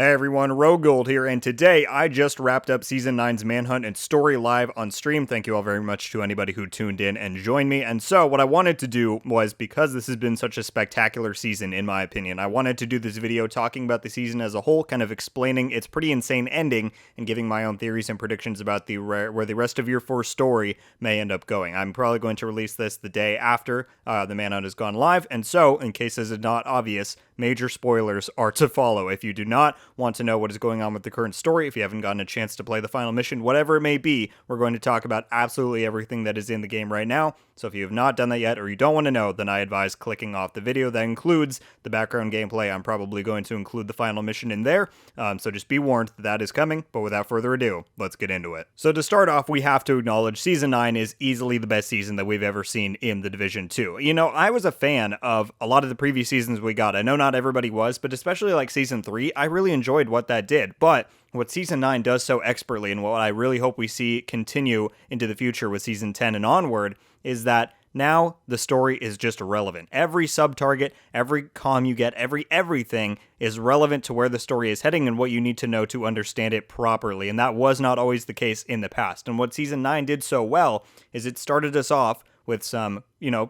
Hey everyone, RogueGold here, and today I just wrapped up Season 9's Manhunt and story live on stream. Thank you all very much to anybody who tuned in and joined me. And so what I wanted to do was, because this has been such a spectacular season in my opinion, I wanted to do this video talking about the season as a whole, kind of explaining its pretty insane ending and giving my own theories and predictions about where the rest of Year 4 story may end up going. I'm probably going to release this the day after the Manhunt has gone live, and so, in case this is not obvious, major spoilers are to follow. If you do not want to know what is going on with the current story, if you haven't gotten a chance to play the final mission, whatever it may be, we're going to talk about absolutely everything that is in the game right now. So if you have not done that yet, or you don't want to know, then I advise clicking off the video. That includes the background gameplay. I'm probably going to include the final mission in there, so just be warned that is coming. But without further ado, let's get into it. So to start off, we have to acknowledge Season 9 is easily the best season that we've ever seen in the Division 2. You know, I was a fan of a lot of the previous seasons we got. I know not everybody was, but especially like Season 3, I really enjoyed what that did. But what Season 9 does so expertly, and what I really hope we see continue into the future with Season 10 and onward, is that now the story is just relevant. Every sub-target, every comm you get, everything is relevant to where the story is heading and what you need to know to understand it properly. And that was not always the case in the past. And what Season 9 did so well is it started us off with some,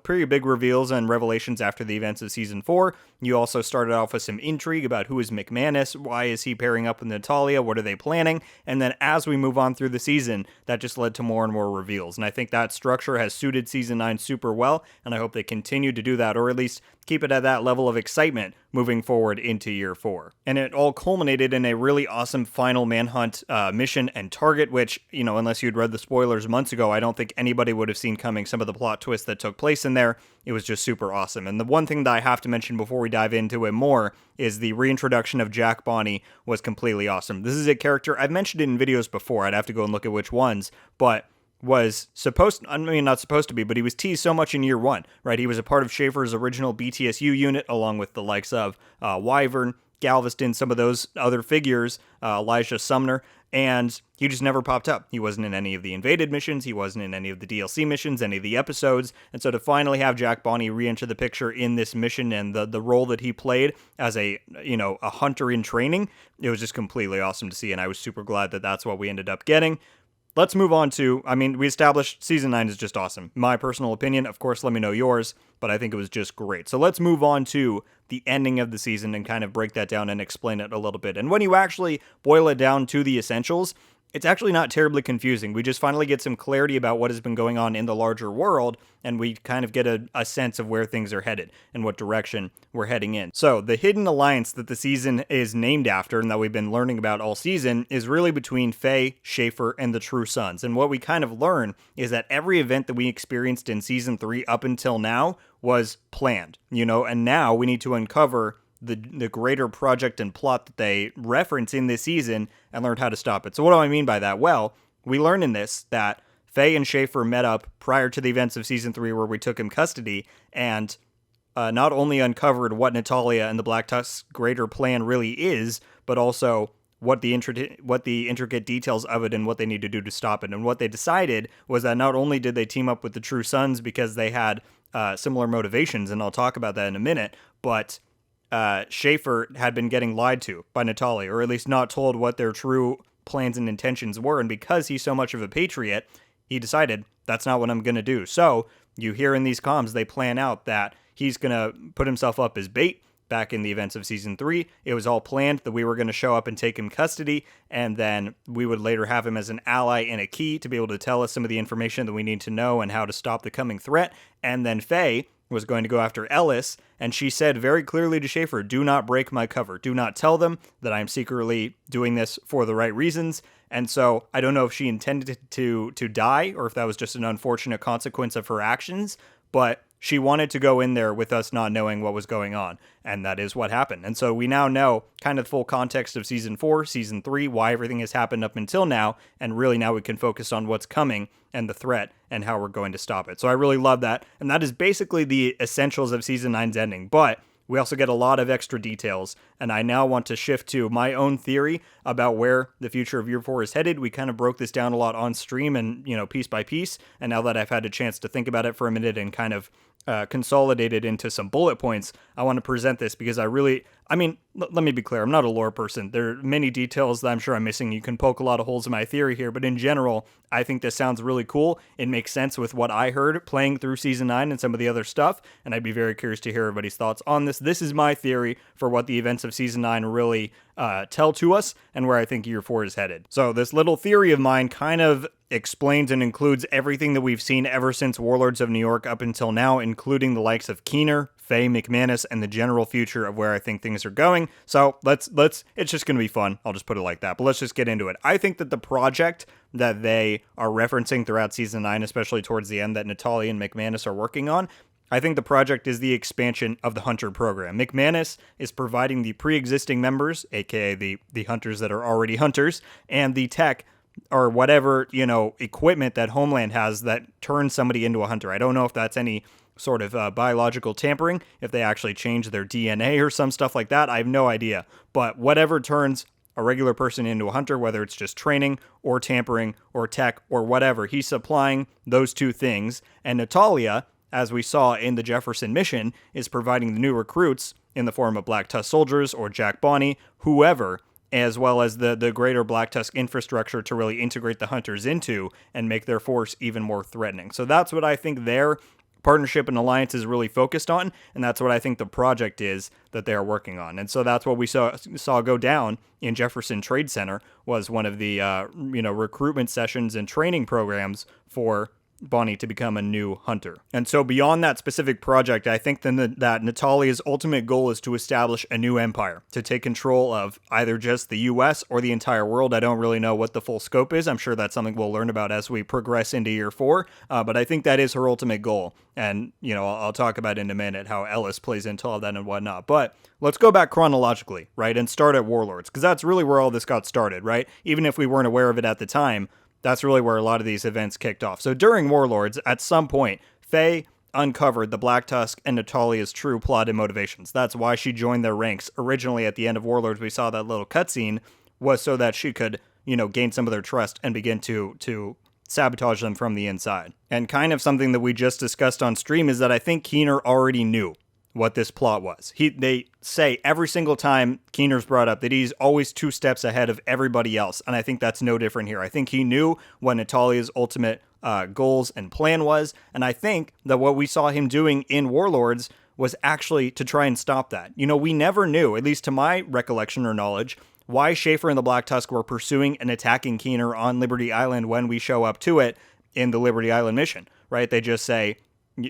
pretty big reveals and revelations after the events of Season 4. You also started off with some intrigue about who is McManus, why is he pairing up with Natalia, what are they planning? And then as we move on through the season, that just led to more and more reveals. And I think that structure has suited Season 9 super well, and I hope they continue to do that, or at least keep it at that level of excitement moving forward into Year 4. And it all culminated in a really awesome final Manhunt mission and target, which, unless you'd read the spoilers months ago, I don't think anybody would have seen coming some of the plot twists that took place in there. It was just super awesome. And the one thing that I have to mention before we dive into it more is the reintroduction of Jack Bonney was completely awesome. This is a character, I've mentioned it in videos before, I'd have to go and look at which ones, but was not supposed to be, but he was teased so much in Year 1, right? He was a part of Schaefer's original BTSU unit, along with the likes of Wyvern, Galveston, some of those other figures, Elijah Sumner, and he just never popped up. He wasn't in any of the Invaded missions, he wasn't in any of the DLC missions, any of the episodes, and so to finally have Jack Bonney re-enter the picture in this mission and the role that he played as a hunter in training, it was just completely awesome to see, and I was super glad that that's what we ended up getting. Let's move on to, we established Season 9 is just awesome. My personal opinion, of course, let me know yours, but I think it was just great. So let's move on to the ending of the season and kind of break that down and explain it a little bit. And when you actually boil it down to the essentials, it's actually not terribly confusing. We just finally get some clarity about what has been going on in the larger world, and we kind of get a sense of where things are headed and what direction we're heading in. So the hidden alliance that the season is named after and that we've been learning about all season is really between Faye, Schaefer, and the True Sons. And what we kind of learn is that every event that we experienced in Season 3 up until now was planned, and now we need to uncover the greater project and plot that they reference in this season and learn how to stop it. So what do I mean by that? Well, we learn in this that Faye and Schaefer met up prior to the events of Season 3 where we took him custody and not only uncovered what Natalia and the Black Tusk's greater plan really is, but also what the intricate details of it and what they need to do to stop it. And what they decided was that not only did they team up with the True Sons because they had similar motivations, and I'll talk about that in a minute, but Schaefer had been getting lied to by Natalia, or at least not told what their true plans and intentions were, and because he's so much of a patriot, he decided, that's not what I'm going to do. So, you hear in these comms, they plan out that he's going to put himself up as bait. Back in the events of Season 3, it was all planned that we were going to show up and take him custody, and then we would later have him as an ally and a key to be able to tell us some of the information that we need to know and how to stop the coming threat. And then Faye was going to go after Ellis, and she said very clearly to Schaefer, do not break my cover. Do not tell them that I'm secretly doing this for the right reasons. And so I don't know if she intended to die or if that was just an unfortunate consequence of her actions, but she wanted to go in there with us not knowing what was going on, and that is what happened. And so we now know kind of the full context of Season 4, Season 3, why everything has happened up until now, and really now we can focus on what's coming and the threat and how we're going to stop it. So I really love that, and that is basically the essentials of Season 9's ending, but we also get a lot of extra details, and I now want to shift to my own theory about where the future of Year 4 is headed. We kind of broke this down a lot on stream and, piece by piece, and now that I've had a chance to think about it for a minute and kind of consolidated into some bullet points, I want to present this because let me be clear. I'm not a lore person. There are many details that I'm sure I'm missing. You can poke a lot of holes in my theory here, but in general, I think this sounds really cool. It makes sense with what I heard playing through Season 9 and some of the other stuff, and I'd be very curious to hear everybody's thoughts on this. This is my theory for what the events of Season 9 really tell to us and where I think Year 4 is headed. So this little theory of mine kind of explains and includes everything that we've seen ever since Warlords of New York up until now, including the likes of Keener, Faye, McManus, and the general future of where I think things are going. So let's it's just going to be fun. I'll just put it like that. But let's just get into it. I think that the project that they are referencing throughout Season 9, especially towards the end, that Natalia and McManus are working on, I think the project is the expansion of the Hunter program. McManus is providing the pre-existing members, aka the hunters that are already hunters, and the tech or whatever, equipment that Homeland has that turns somebody into a hunter. I don't know if that's any sort of biological tampering, if they actually change their DNA or some stuff like that. I have no idea. But whatever turns a regular person into a hunter, whether it's just training or tampering or tech or whatever, he's supplying those two things. And Natalia, as we saw in the Jefferson mission, is providing the new recruits in the form of Black Tusk soldiers or Jack Bonney, whoever, as well as the greater Black Tusk infrastructure to really integrate the hunters into and make their force even more threatening. So that's what I think their partnership and alliance is really focused on, and that's what I think the project is that they are working on. And so that's what we saw go down in Jefferson Trade Center, was one of the recruitment sessions and training programs for Bonnie to become a new hunter. And so beyond that specific project, I think then that Natalia's ultimate goal is to establish a new empire, to take control of either just the US or the entire world. I don't really know what the full scope is. I'm sure that's something we'll learn about as we progress into Year 4, but I think that is her ultimate goal. And, I'll talk about in a minute how Ellis plays into all that and whatnot. But let's go back chronologically, right, and start at Warlords, because that's really where all this got started, right? Even if we weren't aware of it at the time, that's really where a lot of these events kicked off. So during Warlords, at some point, Faye uncovered the Black Tusk and Natalia's true plot and motivations. That's why she joined their ranks. Originally, at the end of Warlords, we saw that little cutscene was so that she could, gain some of their trust and begin to sabotage them from the inside. And kind of something that we just discussed on stream is that I think Keener already knew what this plot was. They say every single time Keener's brought up that he's always 2 steps ahead of everybody else, and I think that's no different here. I think he knew what Natalia's ultimate goals and plan was, and I think that what we saw him doing in Warlords was actually to try and stop that. We never knew, at least to my recollection or knowledge, why Schaefer and the Black Tusk were pursuing and attacking Keener on Liberty Island when we show up to it in the Liberty Island mission, right? They just say,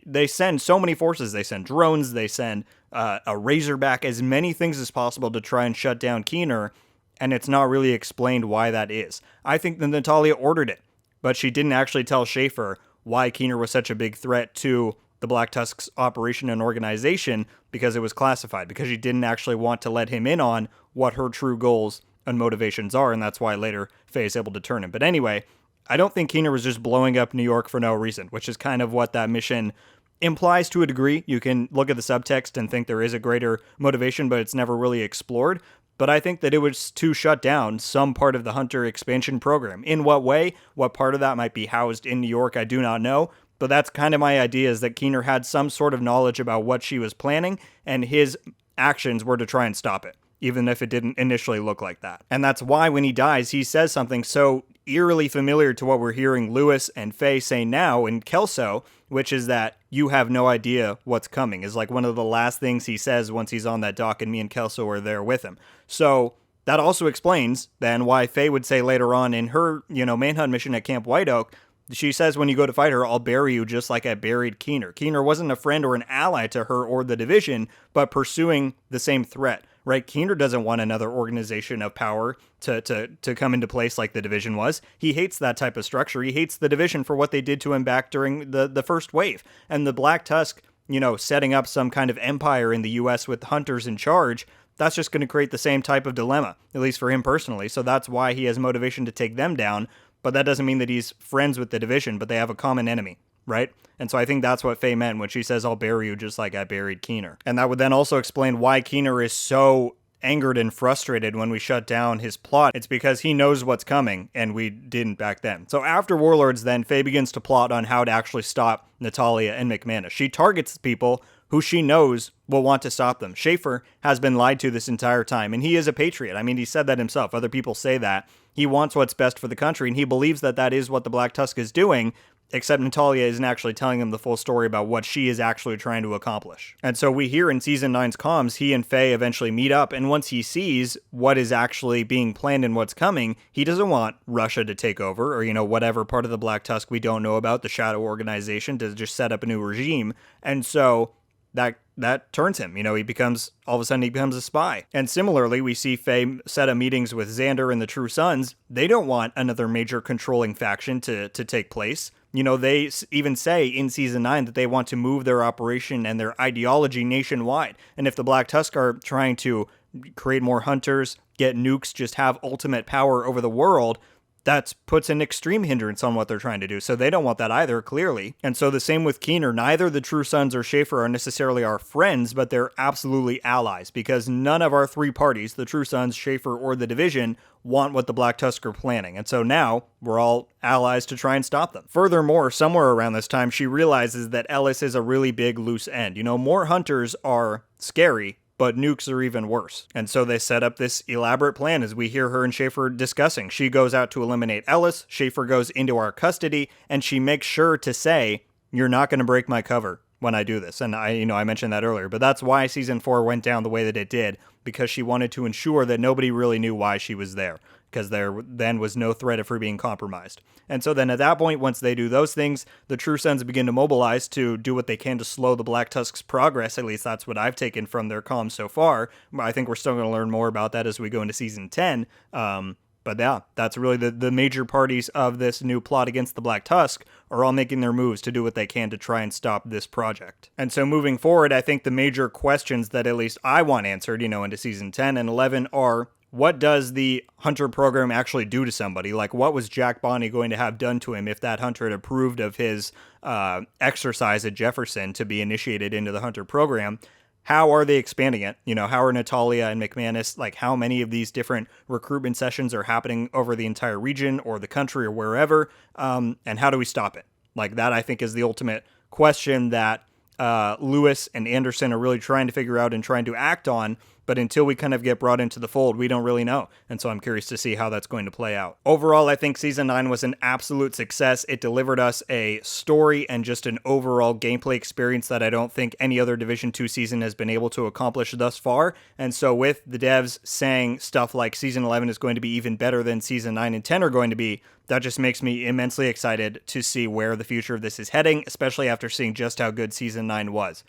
they send so many forces. They send drones. They send a Razorback, as many things as possible to try and shut down Keener, and it's not really explained why that is. I think that Natalia ordered it, but she didn't actually tell Schaefer why Keener was such a big threat to the Black Tusk's operation and organization, because it was classified, because she didn't actually want to let him in on what her true goals and motivations are, and that's why later Faye is able to turn him. But anyway, I don't think Keener was just blowing up New York for no reason, which is kind of what that mission implies to a degree. You can look at the subtext and think there is a greater motivation, but it's never really explored. But I think that it was to shut down some part of the Hunter expansion program. In what way? What part of that might be housed in New York, I do not know. But that's kind of my idea, is that Keener had some sort of knowledge about what she was planning, and his actions were to try and stop it, even if it didn't initially look like that. And that's why when he dies, he says something so eerily familiar to what we're hearing Lewis and Faye say now in Kelso, which is that you have no idea what's coming, is like one of the last things he says once he's on that dock and me and Kelso are there with him. So that also explains then why Faye would say later on in her, manhunt mission at Camp White Oak, she says when you go to fight her, I'll bury you just like I buried Keener. Keener wasn't a friend or an ally to her or the division, but pursuing the same threat. Right, Keener doesn't want another organization of power to come into place like the division was. He hates that type of structure. He hates the division for what they did to him back during the first wave. And the Black Tusk, setting up some kind of empire in the U.S. with hunters in charge, that's just going to create the same type of dilemma, at least for him personally. So that's why he has motivation to take them down. But that doesn't mean that he's friends with the division, but they have a common enemy. Right? And so I think that's what Faye meant when she says, I'll bury you just like I buried Keener. And that would then also explain why Keener is so angered and frustrated when we shut down his plot. It's because he knows what's coming, and we didn't back then. So after Warlords, then, Faye begins to plot on how to actually stop Natalia and McManus. She targets people who she knows will want to stop them. Schaefer has been lied to this entire time, and he is a patriot. I mean, he said that himself. Other people say that. He wants what's best for the country, and he believes that that is what the Black Tusk is doing, except Natalia isn't actually telling him the full story about what she is actually trying to accomplish. And so we hear in Season 9's comms, he and Faye eventually meet up, and once he sees what is actually being planned and what's coming, he doesn't want Russia to take over, or, whatever part of the Black Tusk we don't know about, the Shadow Organization, to just set up a new regime. And so that turns him. He becomes, all of a sudden, he becomes a spy. And similarly, we see Faye set up meetings with Xander and the True Sons. They don't want another major controlling faction to take place. They even say in Season 9 that they want to move their operation and their ideology nationwide. And if the Black Tusk are trying to create more hunters, get nukes, just have ultimate power over the world, that puts an extreme hindrance on what they're trying to do. So they don't want that either, clearly. And so the same with Keener. Neither the True Sons or Schaefer are necessarily our friends, but they're absolutely allies, because none of our three parties, the True Sons, Schaefer, or the Division, want what the Black Tusk are planning. And so now we're all allies to try and stop them. Furthermore, somewhere around this time, she realizes that Ellis is a really big loose end. More hunters are scary, but nukes are even worse. And so they set up this elaborate plan, as we hear her and Schaefer discussing. She goes out to eliminate Ellis, Schaefer goes into our custody, and she makes sure to say, "You're not going to break my cover when I do this." And I mentioned that earlier, but that's why Season 4 went down the way that it did, because she wanted to ensure that nobody really knew why she was there, because there then was no threat of her being compromised. And so then at that point, once they do those things, the True Sons begin to mobilize to do what they can to slow the Black Tusk's progress. At least that's what I've taken from their comms so far. I think we're still going to learn more about that as we go into Season 10. But yeah, that's really the major parties of this new plot against the Black Tusk are all making their moves to do what they can to try and stop this project. And so moving forward, I think the major questions that at least I want answered, into Season 10 and 11 are, what does the hunter program actually do to somebody? Like, what was Jack Bonney going to have done to him if that hunter had approved of his exercise at Jefferson to be initiated into the hunter program? How are they expanding it? How are Natalia and McManus, like, how many of these different recruitment sessions are happening over the entire region or the country or wherever? And how do we stop it? Like, that, I think, is the ultimate question that Lewis and Anderson are really trying to figure out and trying to act on. But until we kind of get brought into the fold, we don't really know. And so I'm curious to see how that's going to play out. Overall, I think Season 9 was an absolute success. It delivered us a story and just an overall gameplay experience that I don't think any other Division 2 season has been able to accomplish thus far. And so with the devs saying stuff like Season 11 is going to be even better than Season 9 and 10 are going to be, that just makes me immensely excited to see where the future of this is heading, especially after seeing just how good Season 9 was.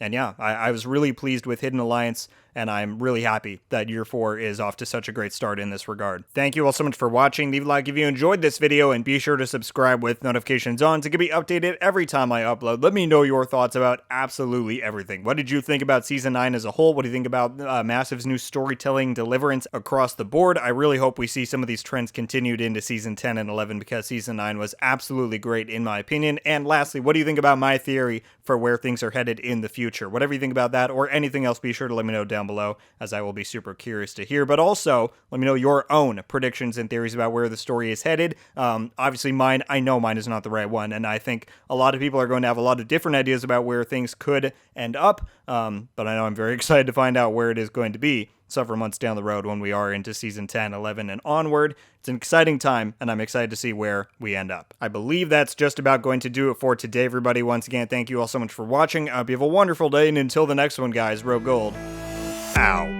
And yeah, I was really pleased with Hidden Alliance, and I'm really happy that Year 4 is off to such a great start in this regard. Thank you all so much for watching. Leave a like if you enjoyed this video, and be sure to subscribe with notifications on to be updated every time I upload. Let me know your thoughts about absolutely everything. What did you think about Season 9 as a whole? What do you think about Massive's new storytelling deliverance across the board? I really hope we see some of these trends continued into Season 10 and 11, because Season 9 was absolutely great in my opinion. And lastly, what do you think about my theory for where things are headed in the future? Whatever you think about that or anything else, be sure to let me know down below, as I will be super curious to hear. But also, let me know your own predictions and theories about where the story is headed. Obviously, I know mine is not the right one, and I think a lot of people are going to have a lot of different ideas about where things could end up. But I know I'm very excited to find out where it is going to be several months down the road when we are into Season 10, 11, and onward. It's an exciting time, and I'm excited to see where we end up. I believe that's just about going to do it for today, everybody. Once again, thank you all so much for watching. I hope you have a wonderful day, and until the next one, guys, RogueGold, out.